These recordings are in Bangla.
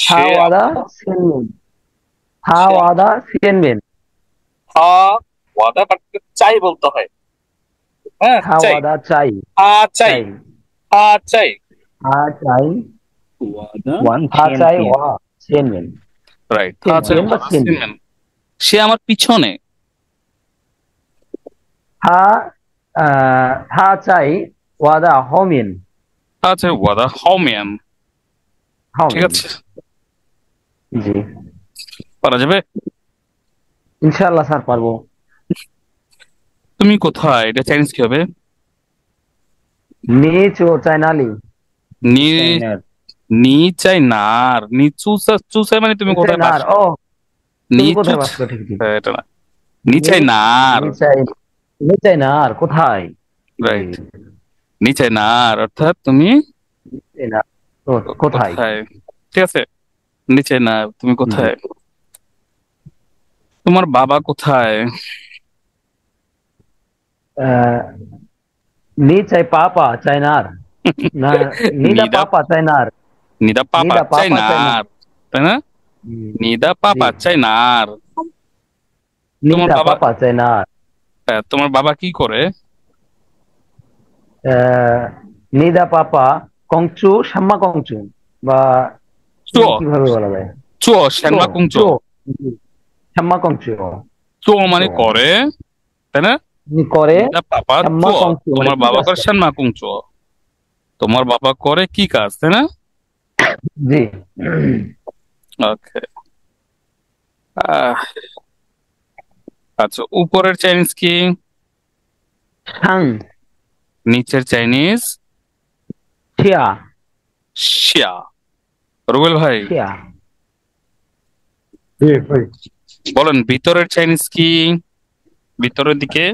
সে হাওয়াদা সিনমিন সে হাওয়াদা সিনমিন হা ওয়াদা বাটকে চাই বলতে হয়। হ্যাঁ, চাই। হাওয়াদা চাই হা চাই। চাই হা চাই। হা চাই ওয়াদা। ওয়ান হা চাই চ্যাম্পিয়ন। ওয়া সিনমিন রাইট, হা চাই চ্যাম্পিয়ন বা ওয়াদা সিনমিন সিনম্যান। সে আমার পিছনে। হা হা চাই ওয়াদা হমিন হা চাই ওয়াদা হাউমিয়ান। ঠিক হমিন আছে, জি পারা যাবে। ইনশাআল্লাহ স্যার পারবো। তুমি কোথায়, এটা চাইনিজ কি হবে? নিচ ও চাইনালি নি চাইনার। নি চাই নার নিচু চুসাই মানে তুমি কোথায় চাইনার বাসো? ও তুমি নিচু কোথায় বাস ঠিক ঠিক এটা না, নিচাই নার। নিচাই নিচাই না আর কোথায় জি রাইট, নিচাই নার অর্থাৎ তুমি নিচাই না তো কোথায় কোথায়। ঠিক আছে, নিচাই নার তুমি জি কোথায়। তোমার বাবা কোথায়? আহ, নিচাই পাপা চাইনার না নিদা নিদা পাপা চাইনার নিদা পাপা নিদা চাই পাপা চাইনার নার, তাই না? জি নিদা জি পাপা চাই নার। তোমার নিদা বাবা, পাপা চাইনার তোমার বাবা কি করে? আহ, নিদা পাপা কংচু সাম্মা কংচু বা চো কিভাবে বলা যায় চো চো শ্যানমা কুং চো। চো জি, সাম্মা কংচু চো চো মানে করে, তাই না? করে নিদা পাপা সাম্মা চো, কংচু মানে তোমার কি বাবা কাজ করে করে শ্যানমা কুং চো। তোমার বাবা করে কি কাজ, তাই না? জি ওকে। আচ্ছা, উপরের চাইনিজ কি? সাং নিচের চাইনিজ শিয়া শিয়া। রুবেল ভাই শিয়া জি ভাই। বলেন, ভিতরের চাইনিজ কি? ভিতরের দিকে।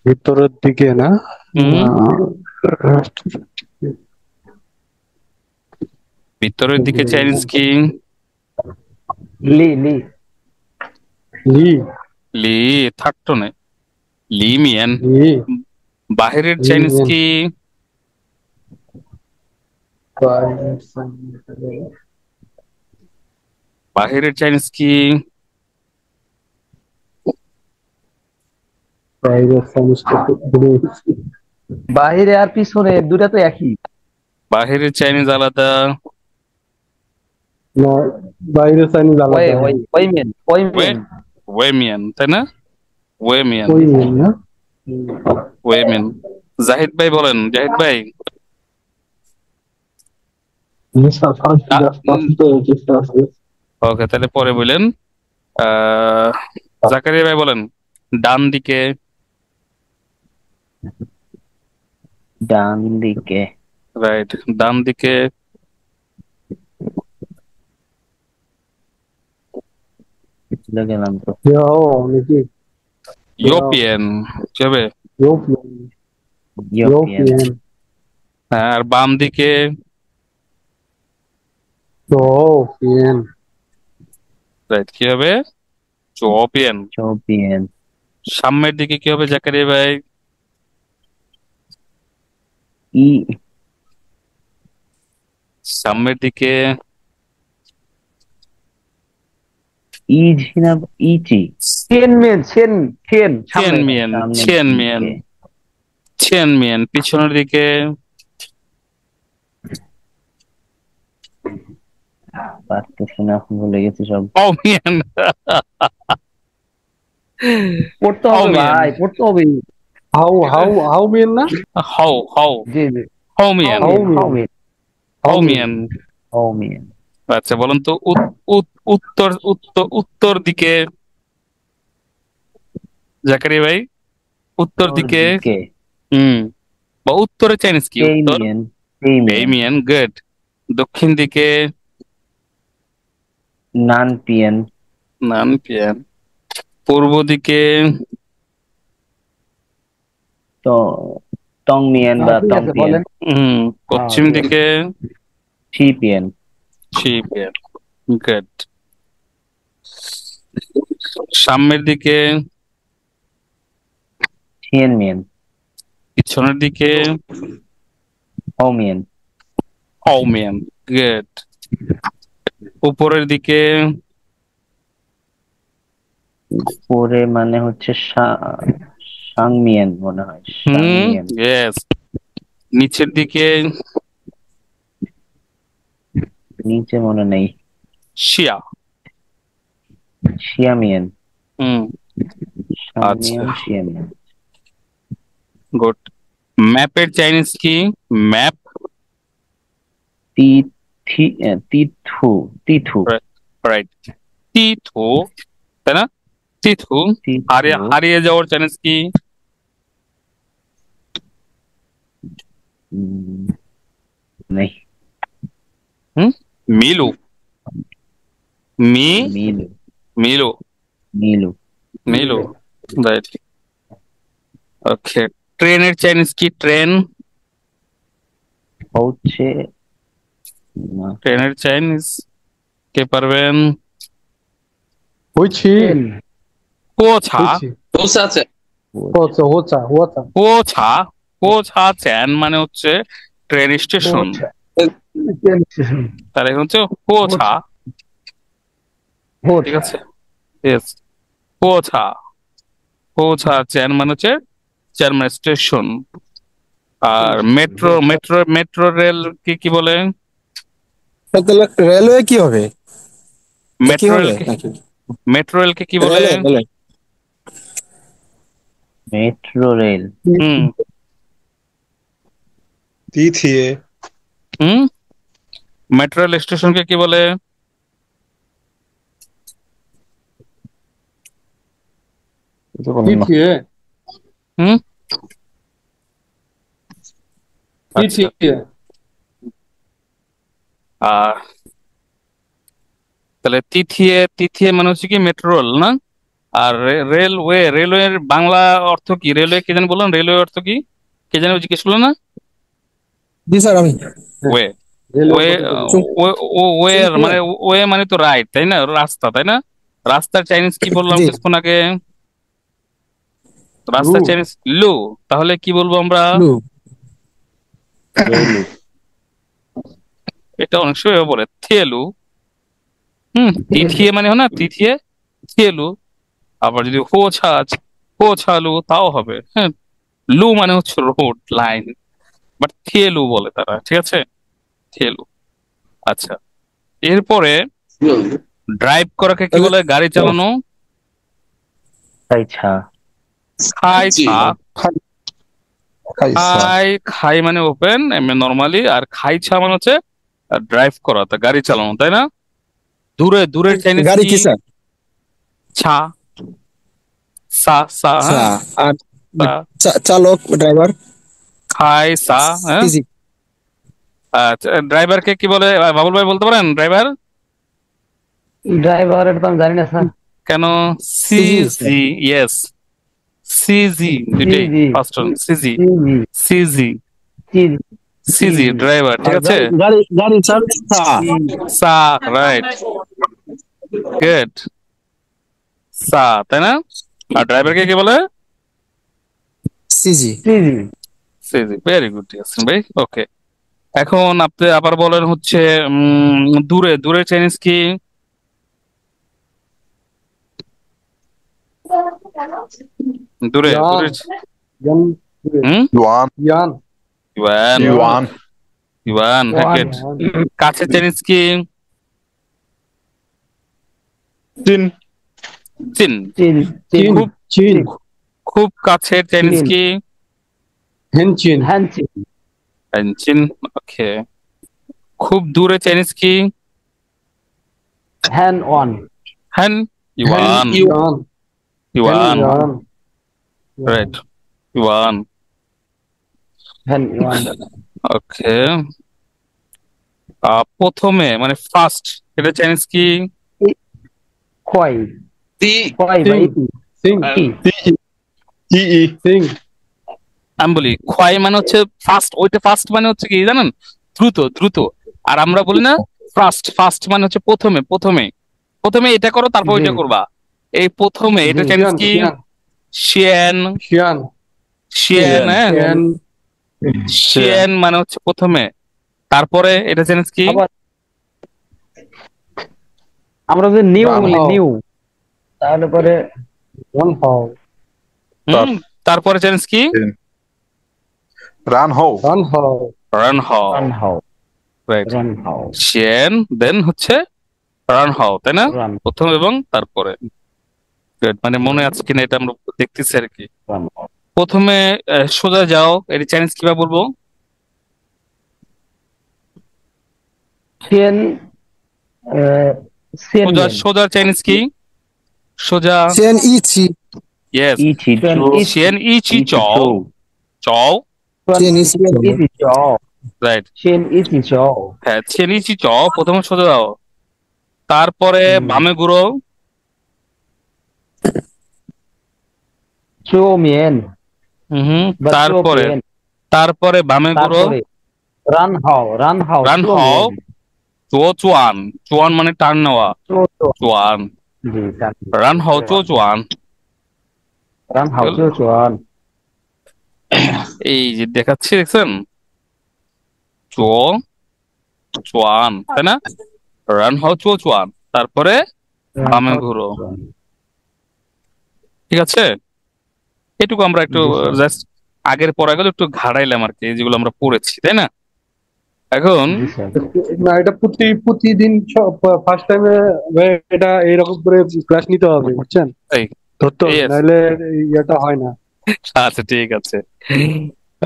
ভিতরের দিকে না? হুম, আহ, ভিতরের দিকে চাইনিজ কি? লি লি লি লি থাকতো না, লি মিয়ান। লি বাহিরের লি চাইনিজ মেন কি? বাহিরের চাইনিজ কি? বাইরের সমস্ত ভুলে গেছি। বাহিরে আর পিছনে দুটা তো একই বাহিরের চাইনিজ আলাদা, না, বাইরের চাইনিজ ওই আলাদা। ওই ওই মেন ওই ওয়ে মেন ওয়ে মিয়ান, তাই না? ওয়ে মিয়ান, ওই মেন না? ওয়ে মিয়ান। জাহিদ ভাই বলেন, জাহিদ ভাই। ওকে, তাহলে পরে বলেন। আহ জাকারিয়া ভাই বলেন, ডান দিকে। ডান দিকে। রাইট, ডান দিকে। চলে গেলাম তো। ইয়াও নাকি? ইয়াও ইউরোপিয়ান কি হবে? European European. ইউরোপিয়ান হ্যাঁ, আর বাম দিকে। ইউরোপিয়ান রাইট, কি হবে? ইউরোপিয়ান। ইউরোপিয়ান। সামনের দিকে কি হবে জাকারিয়া ভাই? ই সামনের দিকে ইজি না? ইচি। চেন মেন চেন চেন চেন সামনে মিয়ান, সামনের চেন মিয়ান, দিকে। চেন মিয়ান। পিছনের দিকে পারতেছি না, ভুলে গেছি সব। ও মিয়ান। পড়তে ও হবে মিয়ান, ভাই পড়তে হবে হাউ হাউ হাউ মেন না? হাউ হাউ জি জি হাউ হাউ মিয়ান, হাউ মেন হাউ মেন মেন হাউ হাউ মেন মিয়ান। ও মিয়ান। আচ্ছা বলুন তো, উত্তর উত্তর উত্তর দিকে জাকারিয়া ভাই, উত্তর তোর দিকে। দিকে। হুম, বা উত্তরে চাইনিজ কি? উত্তর পেইমিয়ান। পেইমিয়ান। বেইমিয়ান, গুড। দক্ষিণ দিকে নান পিয়ান। নানপিয়ান। পূর্ব দিকে তো টং মিয়ান বা ঠিক টং আছে পিয়ান। বলেন হুম, হ্যাঁ পশ্চিম ঠিক আছে দিকে থ্রি পিয়ান। শিপিয়ান, গুড। সামনের দিকে থিয়েন মিয়ান। পিছনের দিকে হো মিয়ান। হউমিয়ান। গুড। উপরের দিকে উপরে মানে হচ্ছে সাংমিয়ান মনে হয়, সাংমিয়ান। ইয়েস। নিচের দিকে নিচে মনে নেই। শিয়া। শিয়ামিয়ান। হুম, আচ্ছা, সাংমিয়ান, শিয়ামিয়ান। গুড। ম্যাপের চাইনিজ কি? ম্যাপ। তিথু, তিথু, রাইট। তিথু, তাই না? তিথু। তিথু। হারিয়ে যাওয়ার চাইনিজ কি? উম, নেই। হুম, মিলু। মি মিলু, মিলু মিলু। মিলু, রাইট। ওকে। ট্রেনের চাইনিজ কি? ট্রেন। হচ্ছে না। ট্রেনের চাইনিজ কে পারবেন? 回去 কোছা। 回去 我操 কোছা। কোছা চ্যান মানে হচ্ছে ট্রেন স্টেশন। তাহলে হচ্ছে কোছা। ঠিক আছে, ইয়েস। কোছা। কোছা চ্যান মানে হচ্ছে চ্যান মানে স্টেশন। আর মেট্রো মেট্রো মেট্রো রেল কি কি বলে? তাহলে রেলওয়ে কি হবে? একই মেট্রো রেল হবে কে, নাকি? মেট্রো রেল কে কি বলে? Railway metro rail. হুম 地铁 হুম, মেট্রো রেল স্টেশনকে কি বলে? কিছু বলুন 地 না। 铁 হুম, 地 আচ্ছা। 铁 আর তাহলে তিথিয়ে, তিথিয়ে মানে হচ্ছে কি মেট্রো রেল না? আর রেলওয়ে, রেলওয়ের বাংলা অর্থ কি? রেলওয়ে কে জানি বললেন? রেলওয়ে অর্থ কি কে জানি জিজ্ঞেস করলো না? জি স্যার আমি ওয়ে। ওয়ে, রেলওয়ে কত বলে? ওয়ে মানে ওয়ে মানে তো রাইট, তাই না? রাস্তা, তাই না? রাস্তার চাইনিজ কি বললাম জি কিছুক্ষণ আগে? রাস্তার লু চাইনিজ লু। তাহলে কি বলবো আমরা? লু রেলু। এটা অনেক সময় বলে থিয়েলু। তিথিয়ে মানে হয় না, তিথিয়ে, থিয়েলু। আবার যদি হো ছালু তাও হবে, হ্যাঁ। লু মানে হচ্ছে রোড, লাইন, বাট থিয়েলু বলে তারা, ঠিক আছে? থিয়েলু। আচ্ছা, এরপরে ড্রাইভ করাকে কি তাহলে বলে? গাড়ি চালানো। তাইছা। খাইছা। খাইসা খাই মানে ওপেন নর্মালি, আর খাইছা মানে হচ্ছে ড্রাইভ করা, তা গাড়ি চালানো, তাই না? দূরের চাইনিজ গাড়ি কি? কি স্যার? ছা। সা সা, আচ্ছা। হ্যাঁ। আর সা। চালক ড্রাইভার খাই সা, হ্যাঁ। সিজি আচ্ছা, ড্রাইভারকে কি বলে? বাবুল ভাই বলতে পারেন ড্রাইভার? ড্রাইভার এটা তো আমি জানি না স্যার। কেন? সিজি স্যার। সিজি, ইয়েস। সিজি, দুইটাই সিজি ফার্স্ট ওয়ান, সিজি। সিজি সিজি, সিজি সিজি ড্রাইভার, ঠিক আর আছে? গাড়ি স্যার সা, রাইট, গুড। সা, তাই না? আর ড্রাইভারকে কি বলে? সিজি সিজি সিজি, ভেরি গুড ইয়াসিন ভাই, ওকে। এখন আপনি আবার বলেন হচ্ছে দূরের চাইনিজ কি? দূরে ইয়ান দূরে ইয়ান হুম, Yuan ইয়ান ইউয়ান। Yuan ইউয়ান, হ্যাঁ, ওয়ান good. কাছের চাইনিজ কি? Jin চীন। চিন চিন খুব চীন খুব কাছের চাইনিজ চীন কি? হেন চীন হ্যান চিন চীন, ওকে। খুব দূরে চাইনিজ কি? হ্যান ওয়ান হ্যান ইউয়ান। ইয়ান ইউয়ান, ইয়ান রাইট, ইউয়ান, হ্যান ওয়ান ওকে। প্রথমে মানে ফার্স্ট, এটা চাইনিজ কি? কয় Ti কয় বা সিং কি Ti সিং আমি বলি ক্ষয় মানে হচ্ছে ফার্স্ট, ওইটা ফার্স্ট মানে হচ্ছে কি জানেন? দ্রুত দ্রুত। আর আমরা বলি না ফার্স্ট, ফার্স্ট মানে হচ্ছে প্রথমে প্রথমে প্রথমে এটা করো তারপর জি ওইটা করবা। এই প্রথমে এটা জি চাইনিজ শিয়ান কি? শিয়ান শিয়েন। শিয়ান শিয়েন, হ্যাঁ। শিয়ান শিয়েন মানে হচ্ছে প্রথমে, তারপরে এটা চাইনিজ কি? আবার আমরা যদি নিউ রান বলি হও। নিউ, তাহলে পরে Run how. হুম, তারপরে চ্যালেঞ্জ কি? রান হও Run how. রান হাও, রান হাও, রাইট। রান হাও, শিয়েন দেন হচ্ছে রান হাও, তাই না? রান প্রথম এবং তারপরে। Good, মানে মনে আছে কিনা এটা আমরা দেখতেছি আর কি। রান হাও। প্রথমে সোজা যাও, এর চ্যালেঞ্জ কিভাবে বলবো? সিয়েন সিয়েন সোজা মেন, সোজার চাইনিজ কি? সোজা, চেন ইচি ইয়েস। ইচি সিয়েন চো ইচি, শিয়েন ইচি ইচি চও, চো চও, সিয়েন ইচি চও, রাইট। সিয়েন ইচি চও, হ্যাঁ, শিয়েন ইচি চও, প্রথমে সোজা যাও, তারপরে বামে ঘুরো, চো মিয়েন বা চো তারপরে মিয়েন, তারপরে বামে ঘুরো, তারপরে রান হাও, রান হাও, রান চো হাও, মিয়েন, চো চুয়ান, চুয়ান মানে টার্ন নেওয়া, চো চো, চুয়ান, জি রান হাও চো চুয়ান। রান হাও চো চোয়ান, এই যে দেখাচ্ছি, দেখছেন? চো চুয়ান, তাই না? রান হাও চো চুয়ান, তারপরে বামে ঘুরো, ঠিক আছে? এটুকু আমরা একটু জি, স্যার। জাস্ট আগের পড়াগুলো একটু ঘাড়াইলাম আর কি, যেগুলো আমরা পড়েছি, তাই না? এখন জি স্যার, না এটা প্রতিদিন ফার্স্ট টাইমে এটা এইরকম করে ক্লাস নিতে হবে, বুঝছেন? এই, ধরতে হবে, Yes. নাহলে ইয়েটা হয় না। আচ্ছা ঠিক আছে,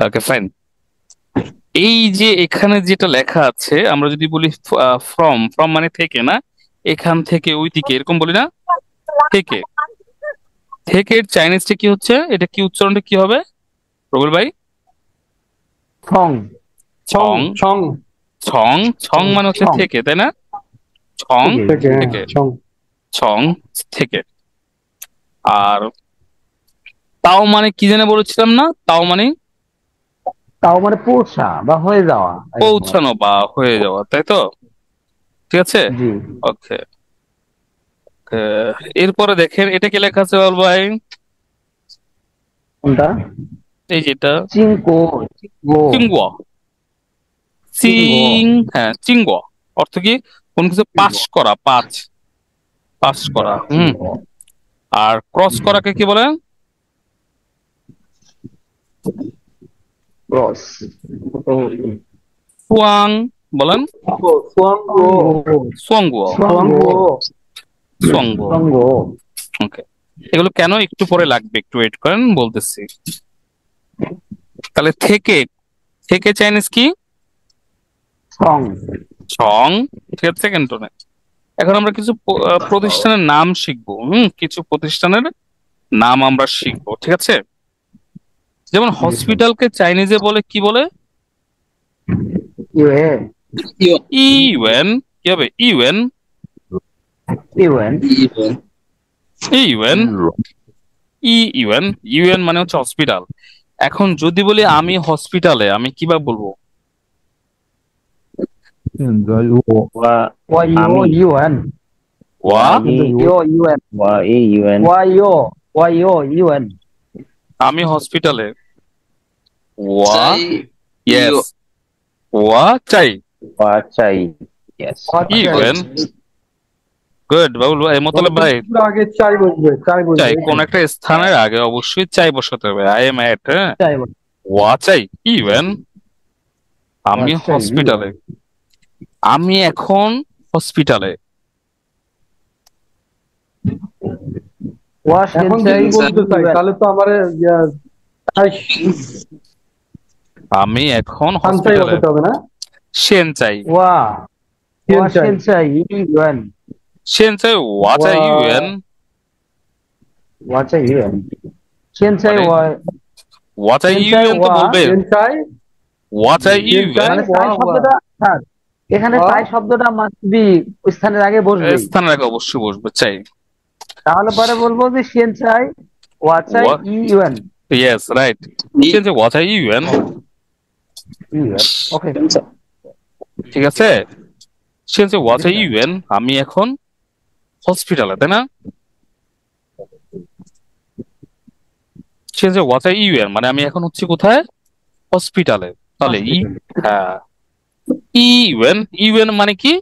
ওকে ফাইন। এই যে এখানে যেটা লেখা আছে, আমরা যদি বলি ফ্রম, ফ্রম মানে থেকে, না? এখান থেকে ওই দিকে, এরকম বলি না? থেকে, থেকে চাইনিজটা কি হচ্ছে? এটা কি উচ্চারণটা কি হবে রবিল ভাই? ছং, ছং, ছং ছং, ছং মানে হচ্ছে ছং। থেকে, তাই না? ছং থেকে, হ্যাঁ, থেকে, ছং। ছং থেকে। আর তাও মানে কি জানে বলেছিলাম না? তাও মানে তাও মানে পৌঁছা বা হয়ে যাওয়া, পৌঁছানো বা হয়ে যাওয়া, তাই তো? ঠিক আছে, জি। ওকে। এরপরে দেখেন এটা কি লেখা আছে বল ভাই? কোনটা? এই যেটা চিংকো, চিংকো, চিংগুয়া, চিং, হ্যাঁ চিংগুয়া অর্থ কি? কোন কিছু পাস করা, পাস করা। চিংকো, আর ক্রস করাকে কি বলে? ক্রস, সুয়াং বলেন, সোয়াঙ্গো, সোয়াংগুয়া, সোয়াঙ্গো, সোয়াংগুয়া। সোয়াঙ্গো, ওকে, এগুলো কেন একটু পরে লাগবে, একটু ওয়েট করেন, বলতেছি। তাহলে থেকে, থেকে চাইনিজ কি? সং, ছং, ঠিক আছে, ক্যান্টনে। এখন আমরা কিছু প্রতিষ্ঠানের নাম শিখবো, কিছু প্রতিষ্ঠানের নাম আমরা শিখবো, ঠিক আছে? যেমন হসপিটালকে চাইনিজে বলে কি বলে? ইউএ, ইউএন, কি হবে? UN, UN, UN, UN, UN মানে হচ্ছে হসপিটাল। এখন যদি বলি আমি হসপিটালে, আমি কিভাবে বলবো? ওয়া ওয়াইও, আমি ইউএন, ওয়া, ইও, ইউএন, ওয়া এ ইউএন ওয়াইও, ওয়াইও, ইউএন, আমি হসপিটালে। ওয়া, ইয়েস, ওয়া চাই, ওয়া চাই, ইয়েস ইউএন। গুড বাবুল ভাই, মোতালেব ভাই। পুরো আগে চাই বসবে, চাই বসবে। চাই কোন একটা স্থানের আগে অবশ্যই চাই বসাতে হবে, আই এম এট, হ্যাঁ। চাই, ওয়া চাই, ইউএন, আমি ওয়া চাই, হসপিটালে, আমি এখন হসপিটালে। ওয়া এখন সেনসাই, যদি বলতে চাই তাহলে তো আমার আমি এখন সানসাই হসপিটালে, বলতে হবে না? সেন চাই, ওয়া, ওয়া সেনসাই। সেনসাই, ইউএন, সেন চাই, ওয়া চাই, ওয়া- ইউএন, ওয়া চাই, ইউএন, সেনসাই, মানে ওয়া, ওয়া চাই, সেনসাই, ইউএন তো ওয়া, বলবে, সেনসাই, ওয়া চাই, সেনসাই, ইউএন। মানে ওয়া, চাই শব্দটা, স্যার এখানে ওয়া। চাই শব্দটা মাস্ট বি স্থানের আগে বসবে, স্থানের আগে অবশ্যই বসবে, চাই। তাহলে পরে বলবো যে সেনসাই, ওয়া চাই, What? UN, yes right, Sen চাই, ওয়া চাই, ইউএন, ইউএন, ওকে, ঠিক আছে। সেন চাই, ওয়া চাই, ইউএন, আমি এখন হসপিটালে, তাই না? সেন চাই, ওয়া চাই, ইউএন মানে আমি এখন হচ্ছি কোথায়? হসপিটালে। তাহলে হ্যাঁ, ইউএন, ইউএন মানে কি?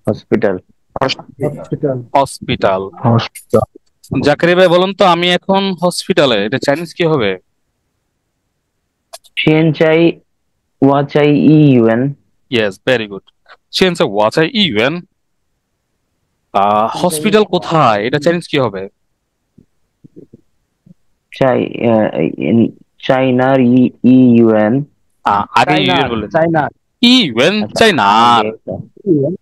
Hospital hospital. Hospital. hospital, Zakaria ভাই বলুন তো, আমি এখন হসপিটালে, এটা চাইনিজ কি হবে? 现在我在医院， ইয়েস, ভেরি গুড। সেন্সে ওয়াচাই ইউএন। হসপিটাল কোথায়, এটা চাইনিজ কি হবে? 在চায়নার ইউএন, আগে চাইনা ইউএন বললেন। চাইনা ইউএন আচ্ছা চাইনার।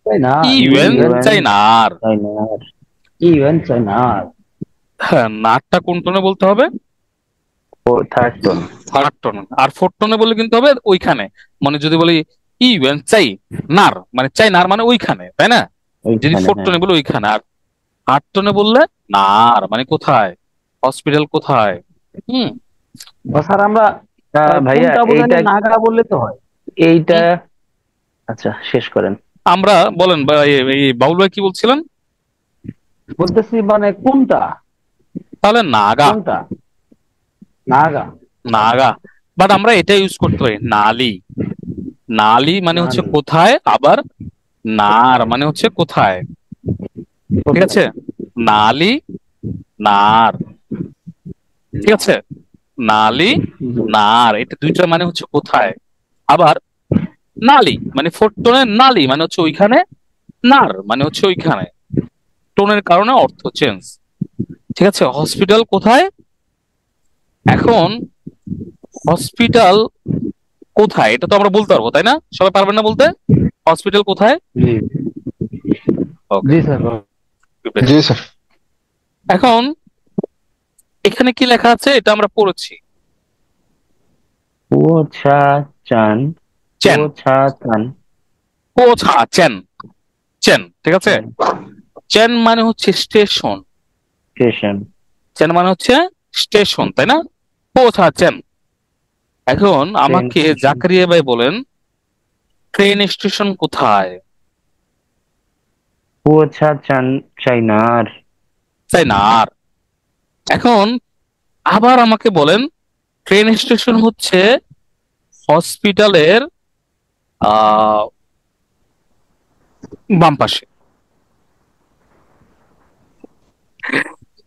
চাইনা ইউএন চাইনার। চায়নার, ইউএন চাইনা। হ্যাঁ, নারটা কোন টোনে বলতে হবে? ও থার্ড টোন, থার্ড টোন। আর ফোর্থ টোনে বলে কিন্তু হবে ওইখানে। মানে যদি বলি ইউএন চাই নার, মানে চাই নার মানে ওইখানে, তাই না? যদি ওইখানে ফোর্থ হ্যাঁ। টোনে বলে ওইখানে, আর থার্ড টোনে বললে নার মানে কোথায়, হসপিটাল কোথায়। হুম। স্যার আমরা ভাইয়া কোনটা বোঝানি, এইটা নাগা বললে তো হয়। এইটা আচ্ছা শেষ করেন। আমরা বলেন এই বাউল ভাই কি বলছিলেন? বলতেছি মানে কোনটা তাহলে নাগা। কোনটা নাগা। নাগা। বাট আমরা এটা ইউজ করতে পারি নালি। নালি মানে হচ্ছে নালি। কোথায়, আবার নার মানে হচ্ছে কোথায়। ঠিক আছে, নালি নার। ঠিক আছে, নালি নার, এটা দুইটা মানে হচ্ছে কোথায়। আবার নালি মানে ফোর্থ টোনের, নালি মানে হচ্ছে ওইখানে, নার মানে হচ্ছে ওইখানে। টোনের কারণে অর্থ চেঞ্জ। ঠিক আছে, হসপিটাল কোথায়। এখন হসপিটাল কোথায় এটা তো আমরা বলতে পারবো, তাই না? সবাই পারবেন না বলতে হসপিটাল কোথায়? জি ওকে, জি স্যার। জি স্যার। এখন এখানে কি লেখা আছে এটা আমরা পড়েছি। ও ছা চান, চেন, ও ছা চান, ও ছা চেন, চেন। ঠিক আছে, চেন মানে হচ্ছে স্টেশন। স্টেশন, চেন মানে হচ্ছে স্টেশন, তাই না? ও ছা চেন। এখন আমাকে স্টেশন। জাকারিয়া ভাই বলেন, ট্রেন স্টেশন কোথায়? ও ছা চান চাইনার, তাই না? আর এখন আবার আমাকে বলেন, ট্রেন স্টেশন হচ্ছে হসপিটালের বাম পাশে।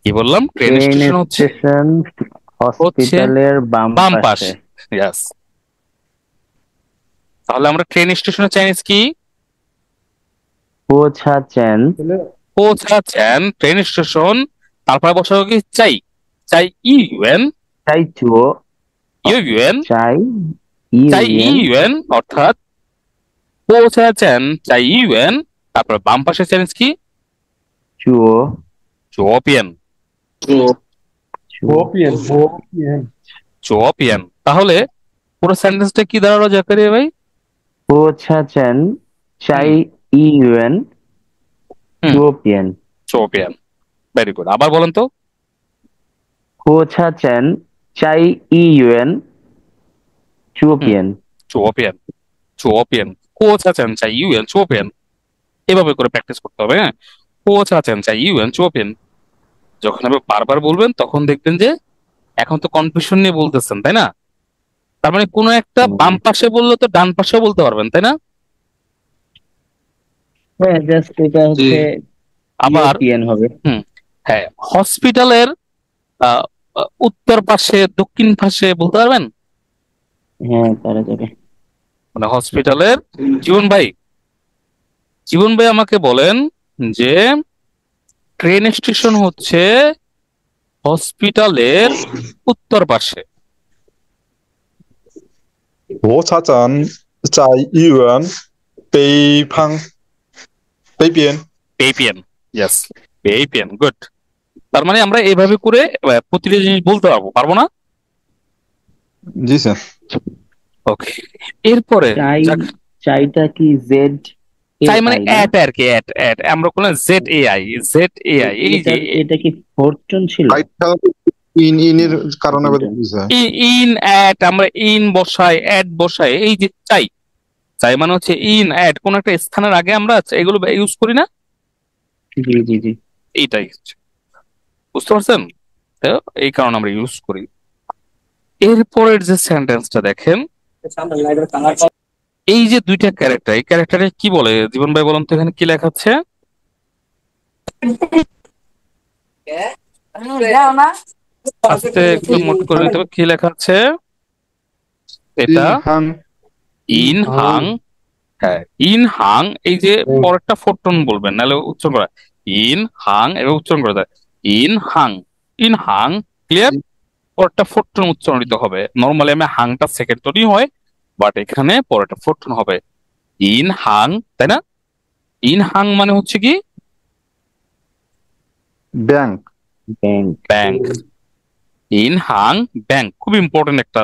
কি বললাম? ট্রেন ট্রেন স্টেশন হচ্ছে স্টেশন হসপিটালের বাম বাম পাশে। পাশে। ইয়াস। তাহলে আমরা ট্রেন স্টেশনের চাইনিজ কি? ও ছা চান, পৌঁছাচ্ছেন ট্রেন স্টেশন, তারপরে বসাবো কি চাই, চাই ইউএন, চাই চুও, ইউএন, চাই চাই ইউএন, ইউএন, অর্থাৎ পৌঁছাচ্ছেন চাই ইউএন, তারপর বাম পাশে চাইনিজ কি? চুও, চোপিয়ান। ওপিএন ওপিএন। চোপিয়ান। তাহলে পুরো সেন্টেন্সটা কি দাঁড়ালো জাকারিয়া ভাই? ও ছা চান চাই ইউএন, হুম। চুওপিয়ান। চোপিয়ান। ভেরি গুড, আবার বলেন তো। ও ছা চান চাই ইউএন, চুওপিয়ান। চোপিয়ান, চোপিয়ান। পৌঁছাচ্ছেন চাই ইউএন, চোপিয়ান। এভাবে করে প্র্যাকটিস করতে হবে। হ্যাঁ, পৌঁছাচ্ছেন চাই ইউএন, চোপিয়ান। যখন আপনি বারবার বলবেন তখন দেখবেন যে এখন তো কনফিউশন নিয়ে বলতেছেন, তাই না? তার মানে কোনো একটা বাম পাশে বললে তো ডান পাশেও বলতে পারবেন, তাই না? হ্যাঁ জাস্ট এটা হচ্ছে আবার ইউরোপিয়ান হবে। হ্যাঁ, হসপিটালের উত্তর পাশে দক্ষিণ পাশে বলতে পারবেন? হ্যাঁ পারা যাবে। মানে হসপিটালের, জীবন ভাই, জীবন ভাই আমাকে বলেন যে ট্রেন স্টেশন হচ্ছে হসপিটালের উত্তর পাশে। 我查站在医院北旁北边。 পেপিয়ান। ইয়েস, পেপিয়ান। গুড। তার মানে আমরা এইভাবে করে প্রতিটা জিনিস বলতে পারবো, পারবো না? জি স্যার। ওকে, এরপরে চাই, চাইটা কি জেড চাই মানে অ্যাট আর কি, অ্যাট অ্যাট আমরা কোনো জেড এআই, জেড এআই। এই যে এটা কি ফরচুন ছিল? ইনের কারণে বুঝছে। ইন অ্যাট, আমরা ইন বসাই, অ্যাট বসাই। এই যে চাই, চাই মানে হচ্ছে ইন অ্যাট, কোন একটা স্থানের আগে আমরা এগুলো ইউজ করি না? জি জি জি। এইটাই হচ্ছে, বুঝতে পারছেন? তো এই কারণে আমরা ইউজ করি। এরপরের যে সেন্টেন্সটা দেখেন, এই যে দুইটা ক্যারেক্টার, এই ক্যারেক্টারে কি বলে জীবন ভাই বলুন তো, এখানে কি লেখা আছে? আস্তে একটু মোট করে নিতে হবে। কি লেখা আছে এটা? 인항 ইন হাং। হ্যাঁ, ইন হাং। এই যে পরেরটা ফোরটন বলবেন, নাহলে উচ্চারণ করা ইন হাং এবার উচ্চারণ করা যায় in Hang. In Hang, clear? পরেরটা ফোরটন উচ্চারণ দিতে হবে। নর্মালি আমি হাংটা সেকেন্ড টোনই হয়, বাট এখানে পরেরটা ফোরটন হবে ইন হাং, তাই না? ইন হাং মানে হচ্ছে কি 뱅 ব্যাংক। ইন হাং ব্যাংক খুব ইম্পর্টেন্ট একটা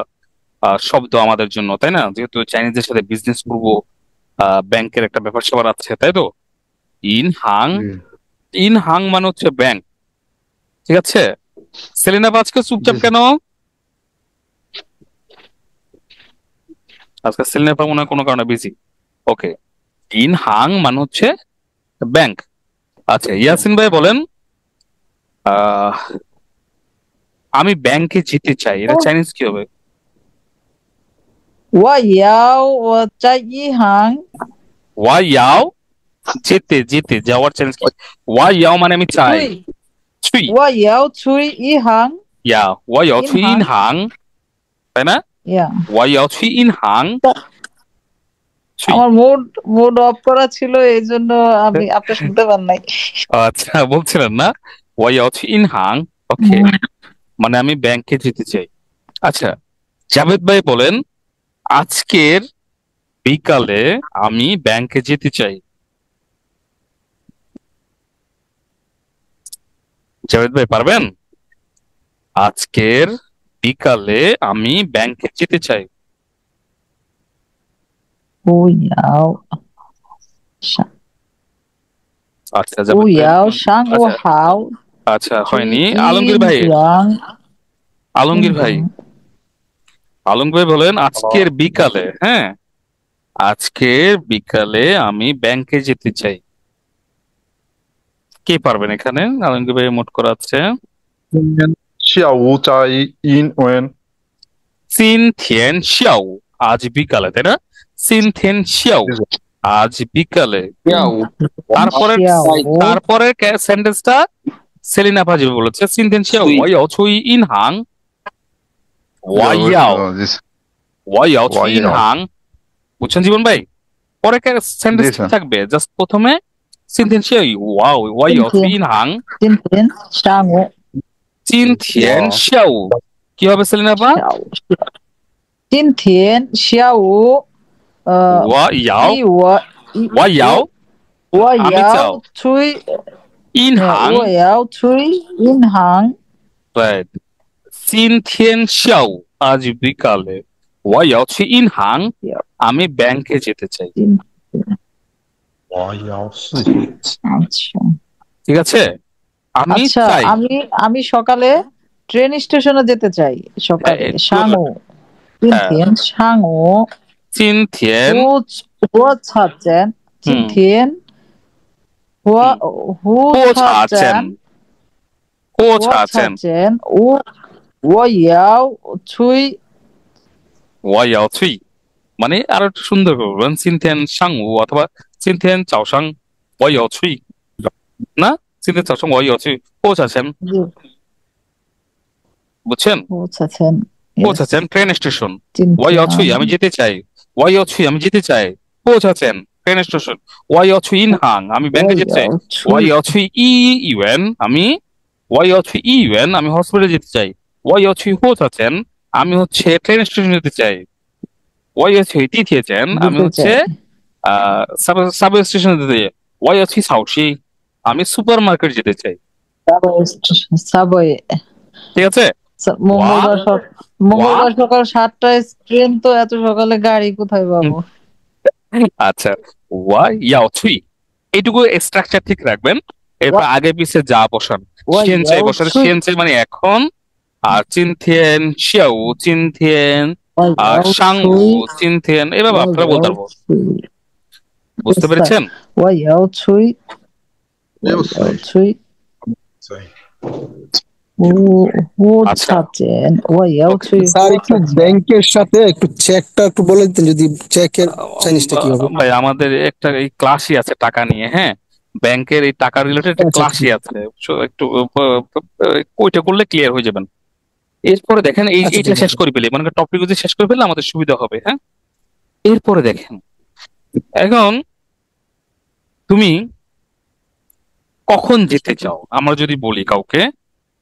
শব্দ আমাদের জন্য, তাই না? যেহেতু চাইনিজদের সাথে বিজনেস করবো, ব্যাংকের একটা ব্যাপার স্যাপার আছে, তাই তো? ইন হাং, ইন হাং মানে হচ্ছে ব্যাংক, ঠিক আছে? সেলিনা আজকে চুপচাপ কেন? আজকে সেলিনা মনে হয় কোনো কারণে বিজি। ওকে, ইন হাং মানে হচ্ছে ব্যাংক। আচ্ছা, ইয়াসিন ভাই বলেন, আহ আমি ব্যাংকে যেতে চাই, এটা চাইনিজ কি হবে? 我要我在银行 ওয়া ইয়াও, যেতে, যেতে যাওয়ার চাইনিজ কি? ওয়া ইয়াও মানে আমি চাই। 去， ছুই, 我要去银行 ইয়া ওয়া ইয়াও ছুই ইন হাং, তাই না? 呀。 ওয়া ইয়াও ছুই ইন হাং, ছুই। আমার মুড অফ করা ছিল, এই জন্য আমি আপনি শুনতে পান নাই। আচ্ছা, বলছিলেন না ওয়া ইয়াও ছুই ইন হাং। ওকে, মানে আমি ব্যাংকে যেতে চাই। আচ্ছা, জাভেদ ভাই বলেন, আজকের বিকালে আমি ব্যাংকে যেতে চাই। জাভেদ ভাই পারবেন? আজকের বিকালে আমি ব্যাংকে যেতে চাই। 不要 আচ্ছা, জাভেদ 不 ভাই।要上午好， আচ্ছা, 去 হয়নি। আলমগীর 银 ভাই, 行 আলমগীর ভাই, 银行 আলমগীর ভাই বলেন, আজকের বিকালে, হ্যাঁ, আজকের বিকালে আমি ব্যাংকে যেতে চাই। কে পারবেন এখানে? আলমগীর ভাই মোট করা আছে। 下午在银湾 সিন থিয়েন শিয়াও, আজ বিকালে, তাই না? সিন থিয়েন শিয়াও, আজ বিকালে। তারপরে 下午 তারপরে সেন্টেন্সটা সেলিনা পাজি বলেছে, সিন থিয়েন শিয়াও ছুই। ওয়া ইয়াও ছুই ইন হাং। ওয়া ইয়াও, ওয়া ইয়াও ছুই ইন হাং। বুঝছেন জীবন ভাই? পরে সেন্টেন্স জি, স্যার। থাকবে, জাস্ট প্রথমে সিন থিয়েন শিয়াও ওয়া ওয়া ইয়াও ছুই ইন হাং 今天上午 চিন থিয়েন শিয়াও। কি হবে সেলিনা পা? 下午今天下午ওয়া ইয়াও 我 ওয়া ইয়াও 我 আমি 要 চাও 去 ইন হাং। 我要去银行 right， 今天下午আজ বিকালে 我要去银行，আমি ব্যাংকে যেতে চাই। 我要是 আচ্ছা ঠিক আছে? আমি আচ্ছা চাই। আমি সকালে ট্রেন স্টেশনে যেতে চাই সকালে একটু- 上午今天上午今天火车站今天火车车站站火车站站我要去我要去মানে আরো একটু সুন্দর করবেন, 今天上午অথবা 今天早上我要去না, 今天早上我要去火车站，বুঝছেন? 火车站 火车站ট্রেন স্টেশন।今我要去天আমি যেতে চাই।我要去আমি যেতে চাই।火车站ট্রেন স্টেশন।我要去银行আমি ব্যাংকে যেতে চাই।我要去医院আমি医院আমি হসপিটালে যেতে চাই।我要去火车站আমি হচ্ছে ট্রেন স্টেশন যেতে চাই।我要去地铁站আমি হচ্ছে সাব স্টেশন যেতে চাই।我要去超市আমি সুপার মার্কেট যেতে চাই। সাবওয়ে ঠিক আছে? মঙ্গলবার সকাল 7টায় ট্রেন, তো এত সকালে গাড়ি কোথায় পাবো? আচ্ছা, ওয়া ইয়াও ছুই এইটুকু স্ট্রাকচার ঠিক রাখবেন। এরপর আগে পিছে যা বসান, শিয়েন চাই বসান, শিয়েন চাই মানে এখন, আর চিনথিয়েন শিয়াও চিনথিয়েন আর সাংউ চিনথিয়েন, এভাবে আপনারা বলতে পারবো। বুঝতে পেরেছেন? 我要去六岁火车站我要去 স্যার একটু ব্যাংকের সাথে একটু চেকটা একটু বলে দিতেন, যদি চেকের চাইনিজটা কি হবে? ভাই আমাদের একটা এই ক্লাসই আছে টাকা নিয়ে, হ্যাঁ, ব্যাংকের এই টাকা রিলেটেড আচ্ছা, ক্লাসই আছে, so একটু ওইটা করলে ক্লিয়ার হয়ে যাবেন। এরপরে দেখেন আচ্ছা, এইটা ঠিক শেষ আছে। করে ফেলি, মানে টপিক যদি শেষ করে ফেললে আমাদের সুবিধা হবে। হ্যাঁ, এরপরে দেখেন এখন তুমি কখন যেতে চাও, আমরা যদি বলি কাউকে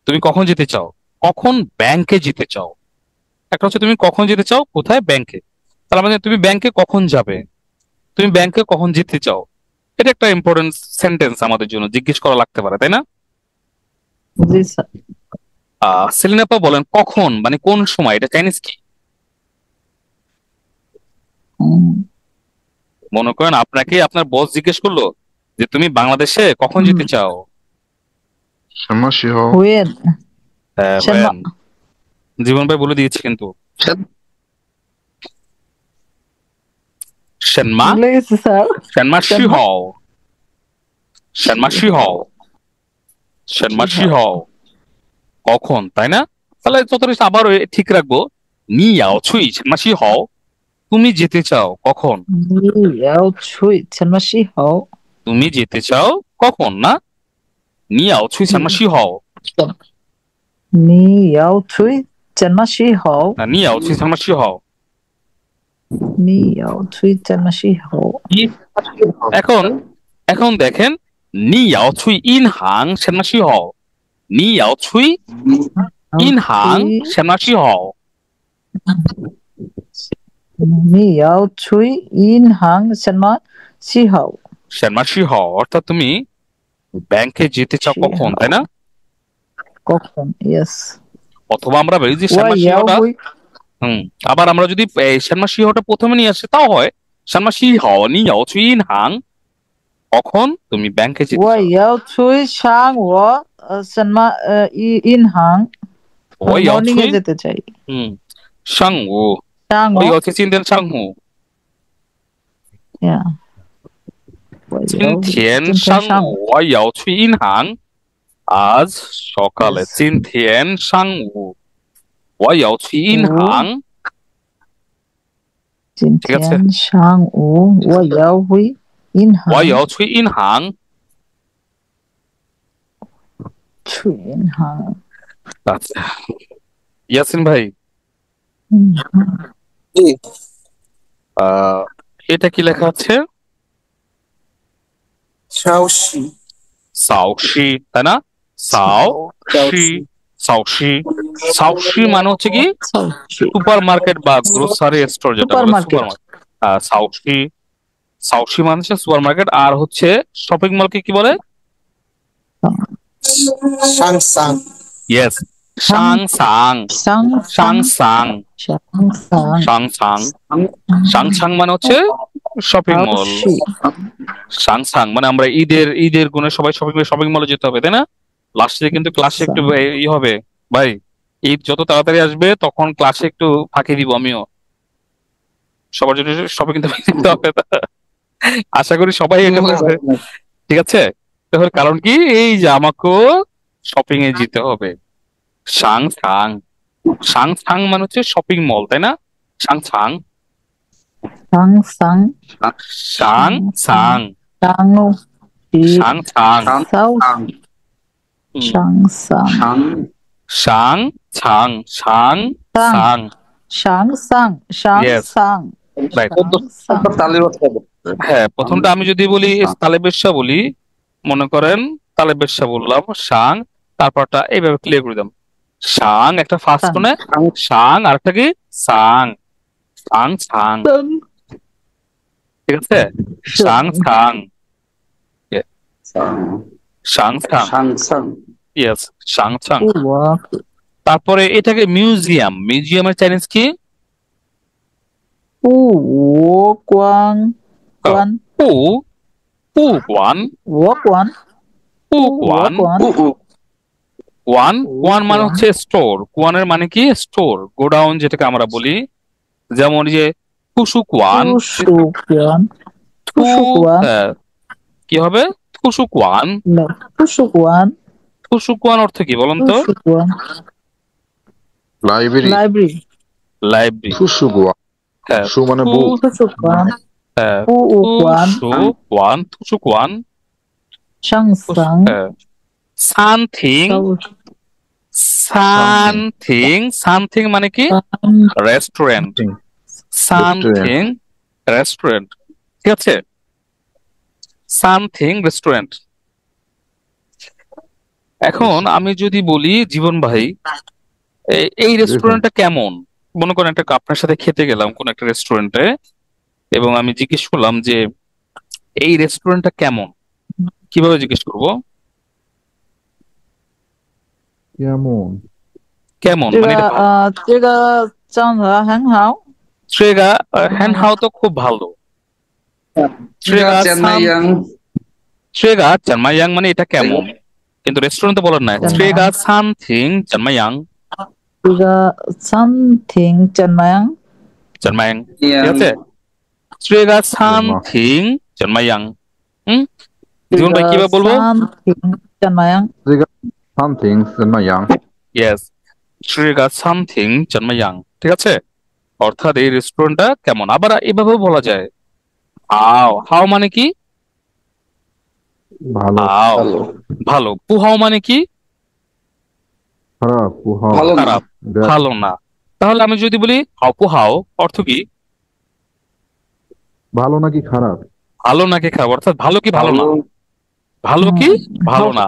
তুমি কখন যেতে চাও, কখন ব্যাংকে যেতে চাও। একটা হচ্ছে তুমি কখন যেতে চাও, কোথায়, ব্যাংকে। তার মানে তুমি ব্যাংকে কখন যাবে, তুমি ব্যাংকে কখন যেতে চাও, এটা একটা ইম্পর্টেন্ট সেন্টেন্স আমাদের জন্য জিজ্ঞেস করা লাগতে পারে, তাই না? জি স্যার। সেলিনা আপা বলেন কখন মানে কোন সময়, এটা চাইনিজ কি? হুম, মনে করেন আপনাকে আপনার বস জিজ্ঞেস করলো যে তুমি বাংলাদেশে কখন যেতে চাও। 什么时候？ when when? জীবন ভাই বলে দিয়েছে কিন্তু। সেনমা ভুলে গেছি স্যার। সেনমা শি হও, সেনমা শি হও, সেনমা শি হও, কখন, তাই না? তাহলে যথেষ্ট আবার ঠিক রাখবো, নি ইয়াও ছুই সেনমা শি হও, তুমি যেতে চাও কখন, 你要去什么时候？ তুমি যেতে চাও কখন, না নি ইয়াও ছুই সেনমা শি হও, 你要去什么时候？ না নি ইয়াও ছুই সেনমা শি হও। 你要去什么时候？ এখন এখন দেখেন নি ইয়াও ছুই ইন হাং সেনমা শি হও, নি ইয়াও ছুই ইন হাং সেনমা শি হও। 你要去银行什么时候？ সেনমা শি হও অর্থাৎ তুমি ব্যাংকে যেতে চাও কখন, তাই না? কখন? Yes. অথবা আমরা বলি যে 我 সেনমা শি 要 হওটা, 回 আবার আমরা যদি সেনমা শি হওটা প্রথমে নিয়ে আসি তাও হয়, সেনমা শি হও নি ইয়াও ছুই ইন হাং, কখন তুমি ব্যাংকে যেতে 我 চাও। 要去上我什么银行 我要 মর্নিং এ 去 যেতে চাই। 上午， 上我午要去今天上午， ，yeah。我要今天今天上上午午我要去银行。আজ সকালে Yes. 今天上午我要去银行。今这个词天上午我要回银行。我要去银行。去银行。 আচ্ছা, ইয়াসিন ভাই, 嗯， এটা কি লেখা আছে? 消息， সাওশি, তাই না? সাওশি, সাওশি, সাওশি মানে হচ্ছে কি সুপার মার্কেট বা গ্রোসারি স্টোর, যেটা বলে Supermarket. সুপার। সাওশি, সাওশি মানে হচ্ছে সুপার মার্কেট, আর হচ্ছে শপিং মলকে কি বলে? 商商， ইয়েস, সাং সাং, 商 সাং 商 সাং, 商商 সাং সাং, সাং সাং মানে হচ্ছে শপিং মল। 超市 সাং সাং মানে আমরা ঈদের গুণে সবাই শপিং মলে যেতে হবে, তাই না? লাস্টে কিন্তু ক্লাসে একটু ই হবে ভাই, ঈদ যত তাড়াতাড়ি আসবে তখন ক্লাসে একটু ফাঁকি দিব আমিও, সবার জন্য শপিং কিন্তু যেতে হবে। আশা করি সবাই এটা করবে, ঠিক আছে? তাহলে কারণ কি, এই যে আমাকেও শপিং এ যেতে হবে। সাং সাং, সাং সাং মানে হচ্ছে শপিং মল, তাই না? সাং সাং, 商商 সাং সাং, 商市 সাং সাং, 超市商商 সাং সাং, সাং সাং, 商商商 Yes. 商 Right. 商 হ্যাঁ, প্রথমটা আমি যদি বলি তালেবেশা বলি, মনে করেন তালেবেশা বললাম, সাং, তারপরটা এইভাবে ক্লিয়ার করে দিলাম, সাং একটা ফার্স্ট সাং। কোণে, সাং আরেকটা কি সাং, সাং সাং, ঠিক আছে? সাং সাং, সাং সাং, 上上 ইয়েস, সাং সাং। 我 তারপরে এটাকে মিউজিয়াম, মিউজিয়ামের চাইনিজ কি? 不我关关 পু পু কোয়ান, 我关 পু কোয়ান, 我关 কোয়ান, কোয়ান মানে হচ্ছে স্টোর, কোয়ানের মানে কি স্টোর, গোডাউন যেটাকে আমরা বলি। যেমন এই যে টুসু কোয়ান, 图书馆图书馆 কি হবে? টুসু কোয়ান, 没图书馆 টুসু কোয়ান অর্থ কি বলুন 图 তো? 书馆 লাইব্রেরি library 图 লাইব্রেরি, 书馆 হ্যাঁ, 书মানে বুক 图书馆 হ্যাঁ, 图书馆 টুসু কোয়ান, টুসু কোয়ান। Shang-sang. সানথিং সানথিং সানথিং মানে কি রেস্টুরেন্ট সানথিং রেস্টুরেন্ট ঠিক আছে সানথিং রেস্টুরেন্ট এখন আমি যদি বলি জীবন ভাই এই রেস্টুরেন্টটা কেমন মনে করেন একটা আপনার সাথে খেতে গেলাম কোন একটা রেস্টুরেন্টে এবং আমি জিজ্ঞেস করলাম যে এই রেস্টুরেন্টটা কেমন কিভাবে জিজ্ঞেস করব কেমন কেমন 这 মানে 个 এটা 这个长得很好， শ্রেগা হ্যান্ড হাও তো খুব ভালো শ্রেগা চেন্নাইয়াং শ্রেগা জানমায়াং মানে এটা কেমন কিন্তু রেস্টুরেন্টে বলার নাই শ্রেগা সানথিং জানমায়াং 这个餐厅怎么样？ জানমায়াং ঠিক আছে শ্রেগা সানথিং জানমায়াং হুম 这 জীবন ভাই 个 কিভাবে বলবো 餐厅怎么样？ something 怎么样 ইয়েস শ্রেগা সানথিং জানমায়াং ঠিক আছে অর্থাৎ এই রেস্টুরেন্টটা কেমন আবার এভাবেও বলা যায় হাও হাও মানে কি ভালো হাও ভালো পুহাও মানে কি খারাপ পুহাও ভালো না খারাপ ভালো না তাহলে আমি যদি বলি হাও পুহাও অর্থ কি ভালো নাকি খারাপ ভালো নাকি খারাপ অর্থাৎ ভালো কি ভালো না ভালো কি ভালো না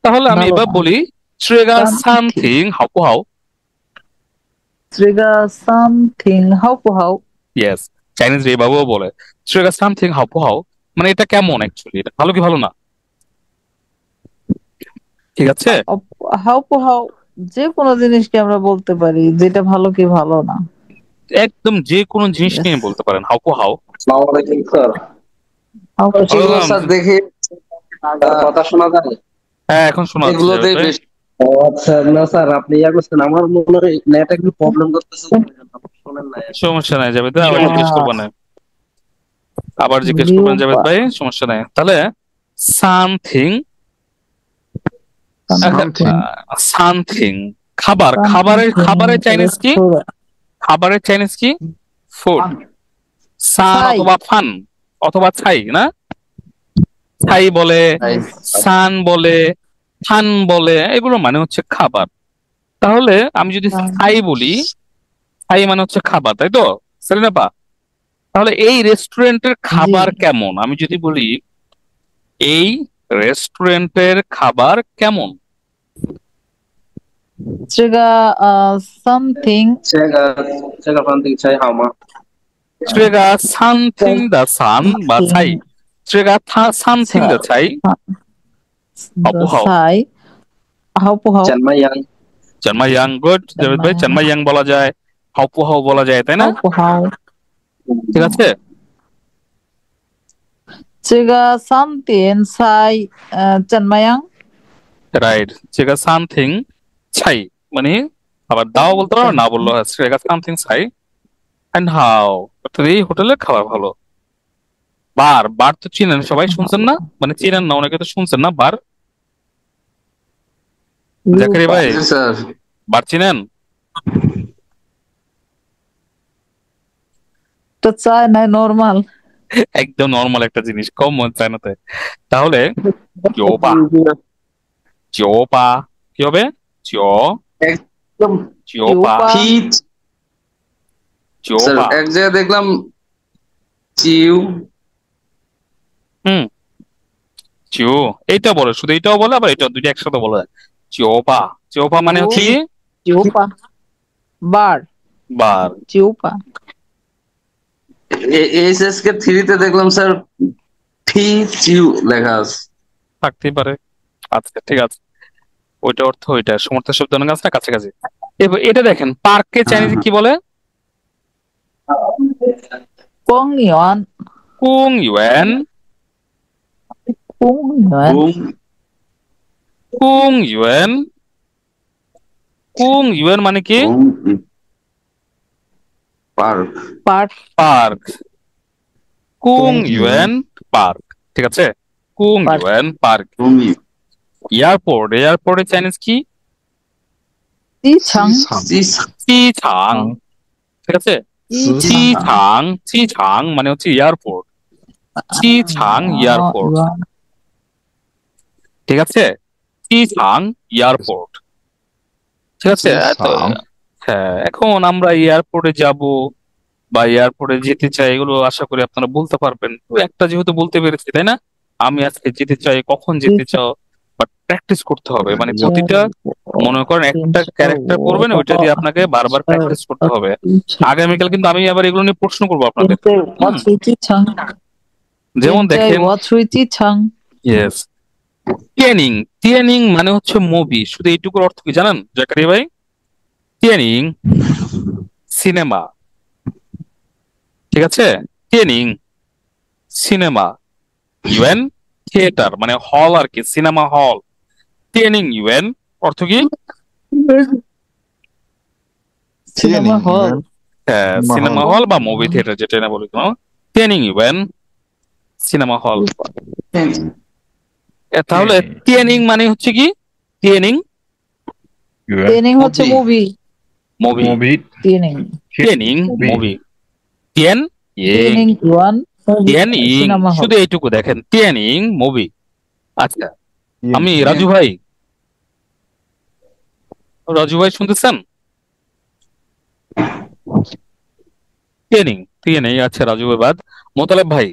তাহলে আমি ভালো এবার না। বলি শ্রেগা Something. সানথিং হাও পুহাও 这个餐厅好不好？ ইয়েস চাইনিজ এভাবেও বলে শ্রেগা সানথিং হাও পুহাও মানে এটা কেমন অ্যাকচুয়ালি এটা ভালো কি ভালো না ঠিক আছে হাউ পু হাউ যে কোনো জিনিসকে আমরা বলতে পারি যেটা ভালো কি ভালো না। একদম যে কোনো জিনিস নিয়ে বলতে পারেন হাও পুহাও আসসালামু আলাইকুম স্যার হাউ পু হাউ। এগুলো স্যার দেখে কথা শোনা যায় হ্যাঁ এখন শোনা যাচ্ছে এগুলোতে জাভেদ ভাই। বেশ ও আচ্ছা না স্যার আপনি ইয়া করছেন আমার মনে হয় নেট একটু প্রবলেম করতেছে শোনেন না সমস্যা নাই জাভেদ ভাই আবার জিজ্ঞেস করবেন না আবার জিজ্ঞেস করবেন জাভেদ ভাই সমস্যা নাই তাহলে সামথিং সামথিং খাবার খাবারের চাইনিজ কি খাবারের চাইনিজ কি ফুড সান ছাই। অথবা ফান অথবা ছাই না ছাই বলে সান বলে ফান বলে এগুলো মানে হচ্ছে খাবার তাহলে আমি যদি ছাই বলি ছাই মানে হচ্ছে খাবার তাই তো সেলিনাপা তাহলে এই রেস্টুরেন্টের খাবার কেমন আমি যদি বলি এই রেস্টুরেন্টের খাবার কেমন 这个something 这个饭店菜好吗 শ্রেগা সামথিং দ্য সান বা ছাই শ্রেগা সামথিং দ্য ছাই 的菜好不好？ 怎么样 জানমায়াং গুড জাভেদ ভাই জানমায়াং বলা যায় হাও বলা যায় তাই না 好不好？ ঠিক আছে 这个商店菜怎么样？ রাইট শ্রেগা সামথিং ছাই মানে আবার দাও বলতে পারো না বললো শ্রেগা সামথিং ছাই এন্ড হাও অর্থাৎ এই হোটেলের খাবার ভালো বার তো চিনেন সবাই শুনছেন না মানে চিনেন না অনেকে তো শুনছেন না বার জাকারি ভাই জি স্যার বার চিনেন তো চাই না নরমাল। একদম নর্মাল একটা জিনিস কম মন চায় না তাই। তাহলে জোপা জোপা কি হবে একদম জোপা ফিট স্যার জোপা এক জায়গায় দেখলাম চিউ চিও এইটা বলে শুধু এইটাও বলে আবার এটা দুইটা একসাথে বলা যায় চিওপা চিওপা মানে হচ্ছে কি? জিওপা বার বার জিওপা। এইচএস কে 3 তে দেখলাম স্যার ফি চিউ লেখা আছে থাকতেই পারে আচ্ছা ঠিক আছে ওইটা অর্থ ওইটা সমর্থ শব্দ অনেক আছে না কাছাকাছি এবার এটা দেখেন পার্ককে চাইনিজে কি বলে 公园 কুং ইউয়ান 公园 কুং ইউয়ান কুং ইউয়ান মানে কি পার্ক পার্ক পার্ক কুং ইউয়ান পার্ক ঠিক আছে কুং Park. ইউয়ান পার্ক এয়ারপোর্টের চাইনিজ কি 机场 চি ছাং ঠিক আছে চি ছাং মানে হচ্ছে এয়ারপোর্ট চি ছাং এয়ারপোর্ট ঠিক আছে, চিচাং এয়ারপোর্ট। ঠিক আছে, তো চিসাং। হ্যাঁ, এখন আমরা এয়ারপোর্টে যাব বা এয়ারপোর্টে যেতে চাই, এগুলো আশা করি আপনারা বলতে পারবেন। তো একটা যেহেতু বলতে পেরেছি, তাই না? আমি আজকে যেতে চাই, কখন যেতে চাও, বাট প্র্যাকটিস করতে হবে। মানে প্রতিটা, মনে করেন একটা ক্যারেক্টার করবেন, ওইটা দিয়ে আপনাকে বারবার প্র্যাকটিস করতে হবে। আগামীকাল কিন্তু আমি আবার এগুলো নিয়ে প্রশ্ন করবো আপনাদের। হুম, যেমন দেখেন, ইয়েস, টিয়েনিং। টিয়েনিং মানে হচ্ছে মুভি। শুধু এইটুকুর অর্থ কি জানেন জাকারিয়া ভাই? টিয়েনিং সিনেমা। ঠিক আছে, টিয়েনিং সিনেমা। ইউএন থিয়েটার মানে হল আর কি, সিনেমা হল। টিয়েনিং ইউএন অর্থ কি? Cinema hall. হ্যাঁ, সিনেমা মহল। হল বা মুভি থিয়েটার, যেটা না বলি কেন, টিয়েনিং ইউএন সিনেমা হল। তাহলে টিয়েনিং মানে হচ্ছে কি? টিয়েনিং ট্রেনিং হচ্ছে মুভি। Movie, movie. ট্রেনিং টিয়েনিং মুভি। টিয়েন ট্রেনিং ওয়ান টিয়েনিং, সিনেমা হল। শুধু এইটুকু দেখেন, টিয়েনিং মুভি। আচ্ছা, আমি রাজু ভাই শুনতেছেন? টিয়েনিং টিয়েনিং, আচ্ছা রাজু ভাই বাদ। মোতালেব ভাই,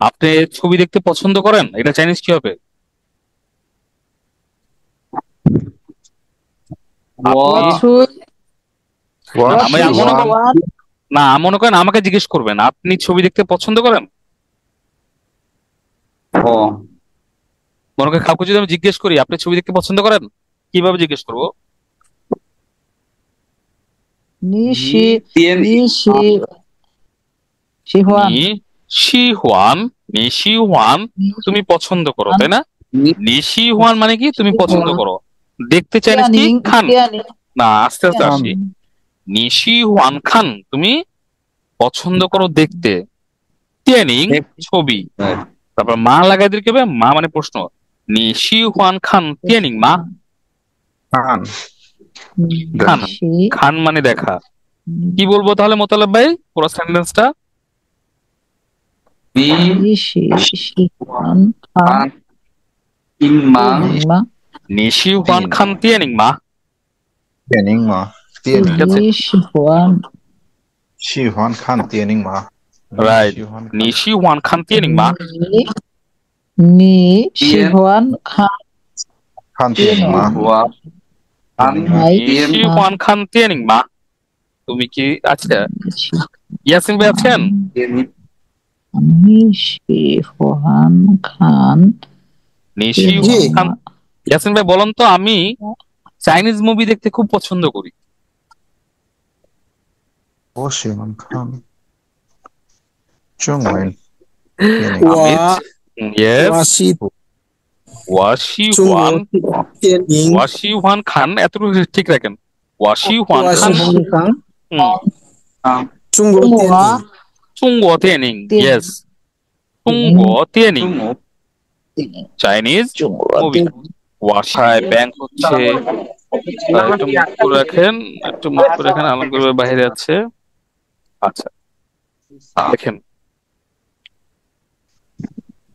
আপনি ছবি দেখতে পছন্দ করেন? এটা চাইনিজ কি হবে? আপনি আমি মনে করেন, না মনে করেন আমাকে জিজ্ঞেস করবেন, আপনি ছবি দেখতে পছন্দ করেন? মনে করেন কাউকে যদি আমি জিজ্ঞেস করি আপনি ছবি দেখতে পছন্দ করেন, কিভাবে জিজ্ঞেস করবো? নিশি নিশি শিহুয়ান। নিশি হুয়ান তুমি পছন্দ করো, তাই না? নিশি হুয়ান মানে কি? তুমি পছন্দ করো। দেখতে চাইনিজ কি? খান। না, আস্তে আস্তে আসি। নিশি হুয়ান খান তুমি পছন্দ করো দেখতে। টিয়েনিং ছবি। তারপর মা লাগাই দিলে কি হবে? মা মানে প্রশ্ন। নিশি হুয়ান খান টিয়েনিং মা। খান। খান, খান মানে দেখা। কি বলবো তাহলে মোতালেব ভাই পুরো সেন্টেন্সটা? নিশি শিহুয়ান খান নিশি হুয়ান খান টিয়েনিং মা। টিয়েনিং মা। টিয়েনিং। শিহুয়ান শিহুয়ান খান টিয়েনিং মা। রাইট, নিশি হুয়ান খান টিয়েনিং মা। নি শিহুয়ান খান খান টিয়েনিং মা। নিশি হুয়ান খান টিয়েনিং মা। তুমি কি, আচ্ছা ইয়াসিন ভাই আছেন? শিহুয়ান খান নিশি হুয়ান খান। ইয়াসিন ভাই বলেন তো, আমি চাইনিজ মুভি দেখতে খুব পছন্দ করি। ও শিহুয়ান খান। চুংওয়েন। ওয়াশি হুয়ান খান, এতটুকু ঠিক রাখেন। ওয়াশি হুয়ান খান চুংগো টিয়েনিং। ইয়েস, চুংগো টিয়েনিং চাইনিজ মুভি। ওয়াশায় ব্যাংক হচ্ছে, একটু মুখ করে রাখেন, একটু মুখ করে রাখেন, আলমগীর ভাই বাইরে আছে। আচ্ছা দেখেন,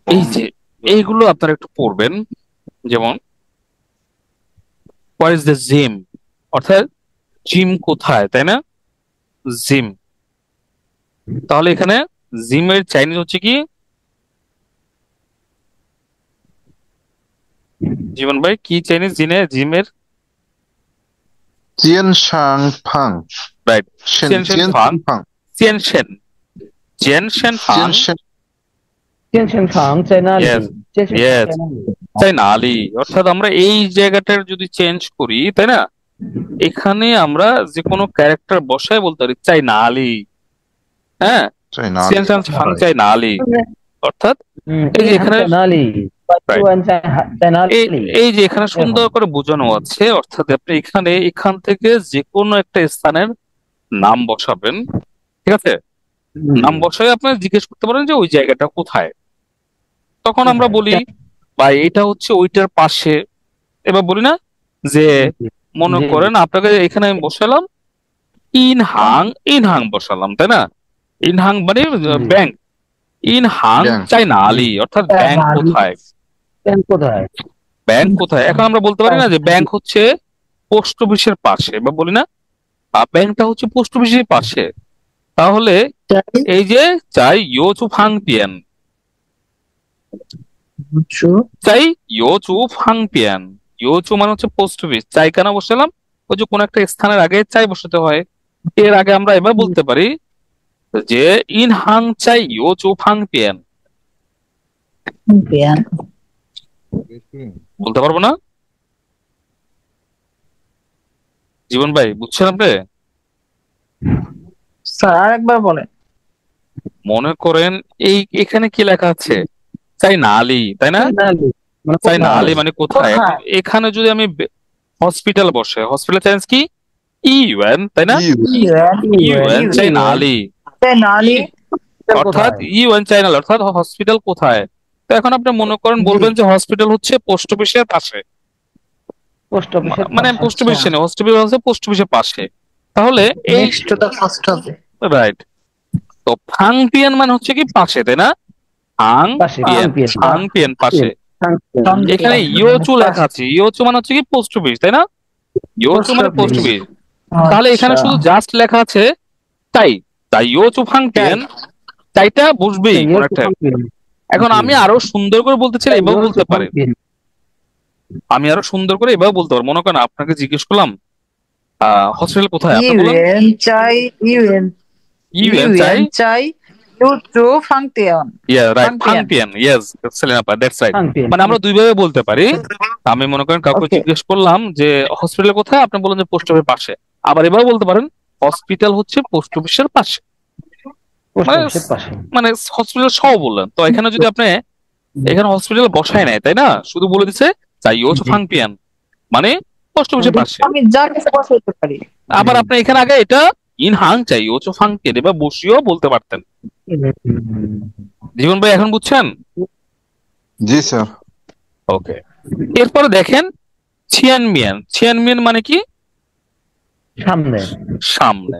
এই যে এইগুলো আপনারা একটু পড়বেন। যেমন হোয়াট ইজ দ্য জিম, অর্থাৎ জিম কোথায়, তাই না? জিম। তাহলে এখানে জিমের চাইনিজ হচ্ছে কি? জীবন ভাই কি চাইনিজ জিমের? জিয়ানশাং ফাং। রাইট, জিয়ানশাং ফাং। জিয়ানশেন ফাং। Yes, yes, তাই না আলী? অর্থাৎ আমরা এই জায়গাটার যদি চেঞ্জ করি, তাই না, এখানে আমরা যে কোনো ক্যারেক্টার বসায় বলতে পারি চাই না আলী। হ্যাঁ, চাই না আলী, অর্থাৎ এই যে এখানে এই যে এখানে সুন্দর করে বোঝানো আছে, অর্থাৎ আপনি এখান থেকে যে কোনো একটা স্থানের নাম বসাবেন। ঠিক আছে, নাম বসায় আপনি জিজ্ঞেস করতে পারেন যে ওই জায়গাটা কোথায়। তখন আমরা বলি ভাই এটা হচ্ছে ওইটার পাশে। এবার বলি না যে মনে করেন আপনাকে এখানে আমি বসালাম ইনহাং বসালাম, তাই না? ইনহাং মানে ব্যাংক। ইনহাং চাই না আলী, অর্থাৎ ব্যাংক কোথায়। ব্যাংক কোথায়? ব্যাংক কোথায়? এখন আমরা বলতে পারি না যে ব্যাংক হচ্ছে পোস্ট অফিসের পাশে, বা বলি না ব্যাংকটা হচ্ছে পোস্ট অফিসের পাশে। তাহলে এই যে চাই ইয়ো চু ফাং পিয়ান, চাই ইয়ো চু ফাং পিয়ান, ইয়ো চু মানে হচ্ছে পোস্ট অফিস, চাই কেন বসালাম? ওই যে কোনো একটা স্থানের আগে চাই বসাতে হয়। এর আগে আমরা এবার বলতে পারি যে ইন হাং চাই ইয়ো চু ফাং পিয়ান, বলতে পারবো না? জীবন ভাই বুঝছেন আপনি? স্যার আরেকবার বলেন। মনে করেন এখানে কি লেখা আছে? চাই নালি, তাই না? মানে চাই কোথায়? নালি মানে কোথায়? কোথায়? এখানে যদি আমি হসপিটাল বসে, হসপিটাল চাইন্স কি ইউএন, তাই না? ইউএন চাই নালি, নালি অর্থাৎ ইউএন চাই নালি অর্থাৎ হসপিটাল কোথায়। তো এখন আপনি মনে করেন বলবেন যে হসপিটাল হচ্ছে পোস্ট অফিসের পাশে, পোস্ট অফিসের মানে পাশে। পোস্ট অফিস নেই, হসপিটাল হচ্ছে পোস্ট অফিসের পাশে। তাহলে এই নেক্সট টু দ্য ফার্স্ট হবে। রাইট। তো ফাং পিয়ান মানে হচ্ছে কি পাশে, তাই না? ফাং পাশে, পিয়ান, ফাং পিয়ান। ফাং পিয়ান পাশে। এখানে ইয়োচু লেখা আছে, ইয়োচু মানে হচ্ছে কি পোস্ট অফিস, তাই না? ইয়োচু মানে পোস্ট অফিস। তাহলে এখানে শুধু জাস্ট লেখা আছে তাই, তাই ইয়োচু ফাং পিয়ান, তাইটা বুঝবেই কোন একটা। এখন আমি আরো সুন্দর করে বলতে চাই, এভাবে বলতে পারি, আমি আরো সুন্দর করে এভাবে বলতে পারি। মনে করেন আপনাকে জিজ্ঞেস করলাম হসপিটাল কোথায়, আপনি বললেন ইউএন চাই ইউএন ইউএন চাই চাই ইউ ফাংটিয়ন। ইয়া রাইট, ফাং ফাংপিয়ান। পিয়ান, ইয়েস এক্সেলেন্ট আপা, দ্যাটস রাইট। ফাং পিয়ান। মানে আমরা দুইভাবে বলতে পারি। আমি মনে করেন কাউকে Okay. জিজ্ঞেস করলাম যে হসপিটাল কোথায়, আপনি বলেন যে পোস্ট অফিসের পাশে। আবার এবার বলতে পারেন হসপিটাল হচ্ছে পোস্ট অফিসের পাশে, পোস্ট মানে অফিসের পাশে। মানে হসপিটাল সহ বললেন। তো এখানে যদি আপনি এখানে হসপিটাল বসায় নাই, তাই না, শুধু বলে দিছে চাই ইয়োচু ফাং পিয়ান মানে পোস্ট অফিসের পাশে। আমি যা কিছু বসাইতে পারি। আবার আপনি এখানে আগে এটা ইন হাং চাই ইয়োচু ফাং পিয়ান এবার বসিয়েও বলতে পারতেন। জীবন ভাই এখন বুঝছেন? জি স্যার। ওকে, এরপরে দেখেন ছিয়ানমিয়ান, ছিয়ানমিয়ান মানে কি সামনে। সামনে,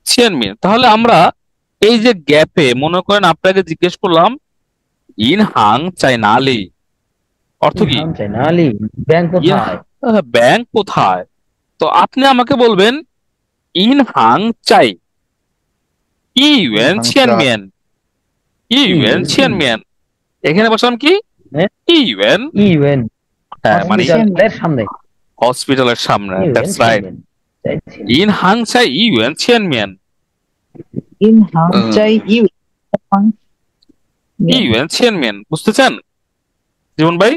ছিয়ানমিয়ান। তাহলে আমরা এই যে গ্যাপে মনে করেন আপনাকে জিজ্ঞেস করলাম ইন হাং চাই নালি, অর্থ কি হাং চাই নালি, ব্যাংক কোথায়? ব্যাংক কোথায়। তো আপনি আমাকে বলবেন ইন হাং চাই ইউএন ছিয়ানমিয়ান, ইউএন ছিয়ানমিয়ান। এখানে বসলাম কি হ্যাঁ? ইউএন, ইউএন হ্যাঁ মানে হসপিটালের সামনে। হসপিটালের সামনে, দ্যাটস রাইট। চাইছি। ইন হাং চাই ইউএন ছিয়ানমিয়ান, ইন হাং চাই ইউ ইউএন ছিয়ানমিয়ান। বুঝতেছেন জীবন ভাই?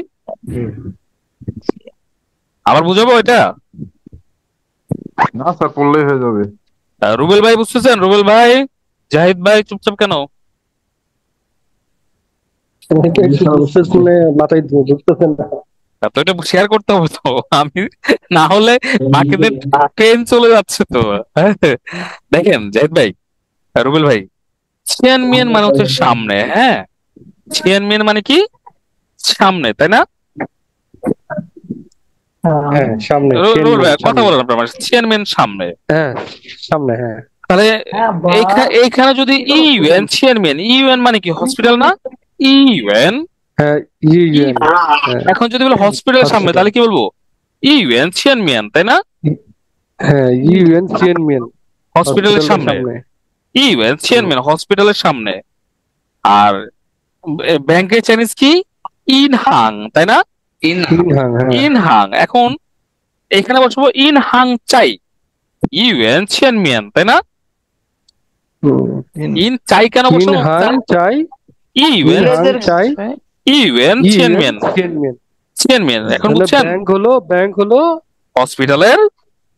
আবার বুঝাবো এটা? না স্যার, পড়লেই হয়ে যাবে। রুবেল ভাই বুঝতেছেন? রুবেল ভাই, জাহিদ ভাই চুপচাপ কেন? শুনে মাথায় ঢুকতেছেন না। তো এটা শেয়ার করতে হবে তো, আমি না হলে বাকিদের ট্রেন চলে যাচ্ছে তো। হ্যাঁ, দেখেন জাহিদ ভাই, রুবেল ভাই, ছিয়ানমিয়ান মানে হচ্ছে সামনে। হ্যাঁ, ছিয়ানমিয়ান মানে কি সামনে, তাই না? হ্যাঁ সামনে, রুবেল ভাই কথা বলেন আপনার, ছিয়ানমিয়ান সামনে। হ্যাঁ সামনে, হ্যাঁ। তাহলে হ্যাঁ, বা- এইখানে যদি ইউএন ছিয়ানমিয়ান, ইউএন মানে কি হসপিটাল না? ইউএন। হ্যাঁ ইউএন। এখন যদি বলো হসপিটালের সামনে তাহলে কি বলবো? ইউএন ছিয়ানমিয়ান, তাই না? হ্যাঁ ইউএন ছিয়ানমিয়ান, হসপিটালের সামনে, ইউএন ছিয়ানমিয়ান হসপিটালের সামনে। আর ব্যাংকের চাইনিজ কি ইন হাং, তাই না? ইনহাং, হ্যাঁ। ইন হাং। এখন এখানে বসবো ইন হাং চাই ইউএন ছিয়ানমিয়ান, তাই না? ইন চাই কেন বসবো? ইনহাং চাই ইউএন, ইনহাং চাই ইউএন ছিয়ানমিয়ান, ছিয়ানমিয়ান। ছিয়ানমিয়ান। এখন তাহলে বুঝছেন? ব্যাংক হলো হসপিটালের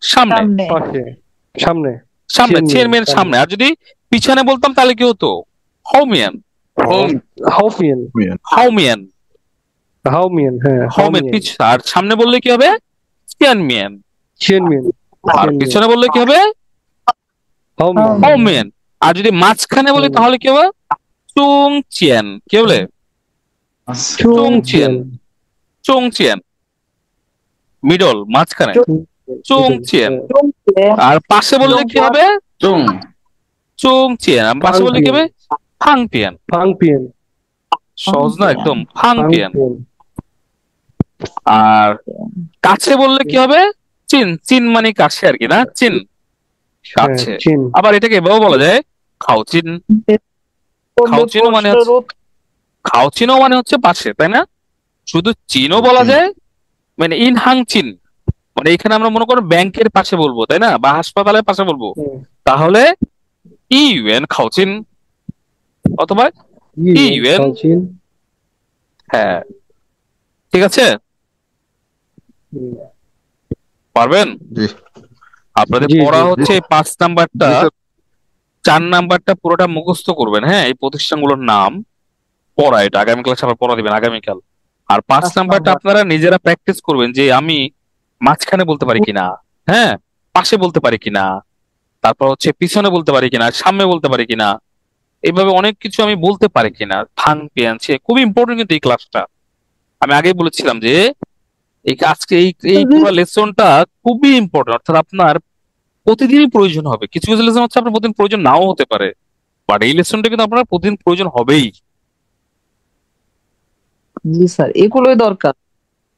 সামনে, সামনে। পাশে, সামনে, সামনে, ছিয়ানমিয়ান, ছিয়ানমিয়ান সামনে। আর যদি পিছনে বলতাম তাহলে কি হতো? হাউমিয়ান, হাউমিয়ান, হাউমিয়ান, হাউমিয়ান, হ্যাঁ হাউমিয়ান। আর সামনে বললে কি হবে? ছিয়ানমিয়ান। ছিয়ানমিয়ান, আর পিছনে বললে কি হবে? হাউমিয়ান, হাউমিয়ান। আর যদি মাঝখানে বলি তাহলে কি হবে? চুং চিয়ান। কি বলে? চুং চিয়ান, চুং চিয়ান। মিডল, মাঝখানে চুং চিয়ান। আর পাশে বললে কি হবে? চুং চিয়ান। আর পাশে বললে কি হবে? ফাং পিয়ান। ফাংপিয়ান, সহজ না একদম? ফাং পিয়ান। আর কাছে বললে কি হবে? চিন, চিন মানে কাছে আর কি, না? চিন, হ্যাঁ, কাছে। চীন। আবার এটাকে এভাবে বলা যায় খাওচিন। খাওচিনও মানে প্রশ্নের হচ্ছে, খাওচিনও মানে হচ্ছে পাশে, তাই না? শুধু চীনও বলা চীন। যায়, মানে ইনহাং চীন, মানে এখানে আমরা মনে করো ব্যাংকের পাশে বলবো, তাই না? বা হাসপাতালের পাশে বলবো, হুম, তাহলে ইউএন খাওচিন অথবা ইউএন। চীন। হ্যাঁ, ঠিক আছে, হুম, পারবেন? জি আপনাদের জি পড়া জি হচ্ছে এই 5 নাম্বারটা, জি স্যার। 4 নাম্বারটা পুরোটা মুখস্থ করবেন, হ্যাঁ? এই প্রতিষ্ঠানগুলোর নাম পড়া, এটা আগামী ক্লাসে আবার পড়া দিবেন আগামীকাল। আর 5 নাম্বারটা আপনারা নিজেরা প্র্যাকটিস করবেন যে আমি মাঝখানে বলতে পারি কিনা, হ্যাঁ, পাশে বলতে পারি কিনা, তারপর হচ্ছে পিছনে বলতে পারি কিনা, সামনে বলতে পারি কিনা, এইভাবে অনেক কিছু আমি বলতে পারি কিনা। থাং পিয়ানছে খুবই ইম্পর্টেন্ট কিন্তু এই ক্লাসটা। আমি আগেই বলেছিলাম যে এই আজকে এই এই পুরো লেসনটা খুবই ইম্পর্টেন্ট, অর্থাৎ আপনার প্রতিদিনই প্রয়োজন হবে। কিছু কিছু লেসন হচ্ছে আপনার প্রতিদিন প্রয়োজন নাও হতে পারে, বাট এই লেসনটা কিন্তু আপনার প্রতিদিন প্রয়োজন হবেই। জি স্যার, এগুলোই দরকার।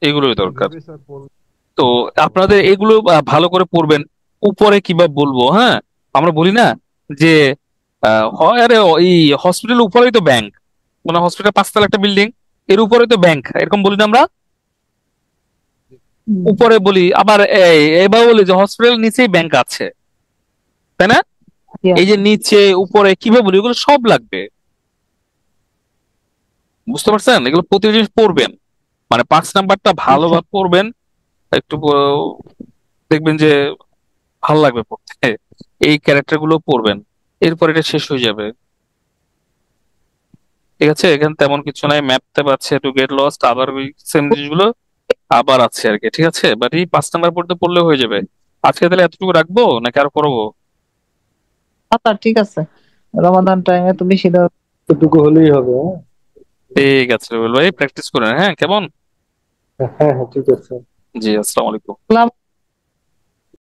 এগুলোই দরকার। এভাবে স্যার পড়লে তো আপনাদের এগুলো ভালো করে পড়বেন। উপরে কিভাবে বলবো, হ্যাঁ, আমরা বলি না যে হয় আরে এই হসপিটালের উপরেই তো ব্যাংক, মানে হসপিটাল 5 তলা একটা বিল্ডিং, এর উপরে তো ব্যাংক, এরকম বলি না আমরা? উপরে বলি, আবার এবার বলি যে হসপিটালের নিচেই ব্যাংক আছে, তাই না? এই যে নিচে উপরে কিভাবে বলি, এগুলো সব লাগবে, বুঝতে পারছেন? এগুলো প্রতিদিন পড়বেন, মানে 5 নাম্বারটা ভালোভাবে পড়বেন। একটু দেখবেন যে ভালো লাগবে পড়তে, এই ক্যারেক্টার গুলো পড়বেন, এরপর এটা শেষ হয়ে যাবে। ঠিক আছে, এখানে তেমন কিছু নাই, ম্যাপ ট্যাপ আছে, টু গেট লস্ট, আবার ওই সেম জিনিসগুলো আবার আছে আর কি। ঠিক আছে, বাট এই 5 নাম্বার পড়তে পড়লে হয়ে যাবে। আজকে তাহলে এতটুকু রাখবো নাকি আরো করবো? আচ্ছা ঠিক আছে, রমাদান টাইমে তো বেশি দেওয়া। এটুকু হলেই হবে। ঠিক আছে রুবেল ভাই, প্র্যাকটিস করেন, হ্যাঁ, কেমন? হ্যাঁ হ্যাঁ, ঠিক আছে। জি, আসসালামু আলাইকুম।